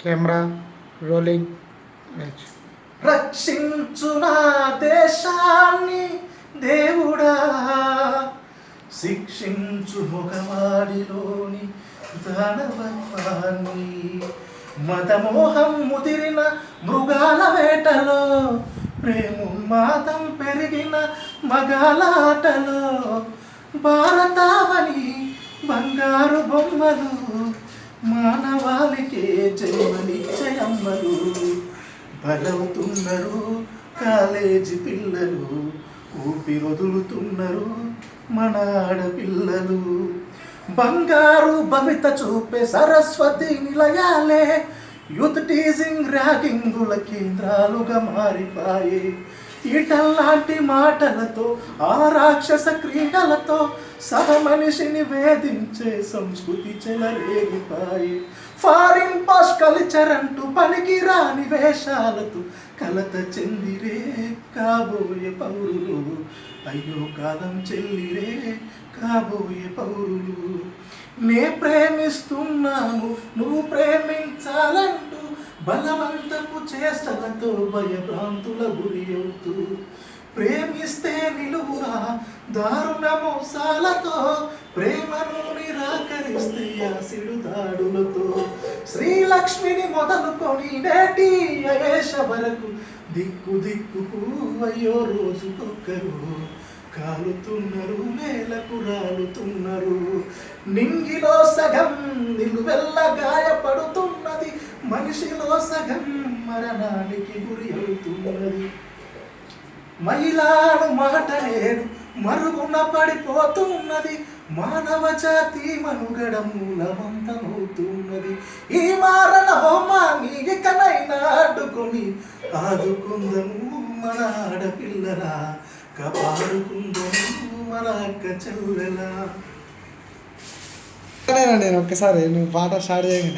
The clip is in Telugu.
Camera rolling. రక్షించు నా దేశాన్ని దేవుడా, శిక్షించు మగవాడిలోని దానవత్వాన్ని. మతమోహం ముదిరిన మృగాల వేటలో, ప్రేమోన్మాదం పెరిగిన మగాలాటలో, భారతావని బంగారు బొమ్మలు మానవాళికే జన్మనిచ్చయమ్మలు. బలవుతున్నారు కాలేజీ పిల్లలు, ఊపిరొదులుతున్నారు మన ఆడపిల్లలు. బంగారు భవిత చూపే సరస్వతి నిలయాలే యూత్ టీజింగ్ ర్యాగింగుల కేంద్రాలుగా మారిపాయే. ఈటల్లాంటి మాటలతో ఆ రాక్షస క్రీడలతో సహ మనిషిని వేధించే సంస్కృతి చెలరేగిపాయే. ఫారిన్ పాష్ కల్చర్ అంటూ పనికి రాని వేషాలతో కలత చెందిరే కాబోయే పౌరులు. అయ్యో కాలం చెల్లిరే కాబోయే పౌరులు. నే ప్రేమిస్తున్నాను నువ్వు ప్రేమించాలంటూ బలవంతపు చేష్టలతో భయభ్రాంతుల గురి అవుతూ, ప్రేమిస్తే నిలువురా దారుణ మోసాలతో, ప్రేమను నిరాకరిస్తే యాసిడు దాడులతో. శ్రీలక్ష్మిని మొదలుకొని నేటి అయేష వరకు దిక్కు దిక్కుకు అయ్యో రోజుకొక్కరు కాలుతున్నారు, నేలకు రాలుతున్నారు. నింగిలో సగం నిలువెల్ల గాయపడుతున్నది, మనిషిలో సగం మరణానికి గురి అవుతున్నది. మహిళను మాట నేడు మరుగున పడిపోతున్నది, మానవ జాతి మనుగడ మూలమంతమవుతున్నది. ఈ మారణ హోమాన్ని ఇకనైనా అడ్డుకొని ఆదుకుందము మన ఆడపిల్లరా, కాపాడుకుందము మన అక్క చెల్లెలా. నేను ఒక్కసారి నువ్వు పాట స్టార్ట్ చేయగానే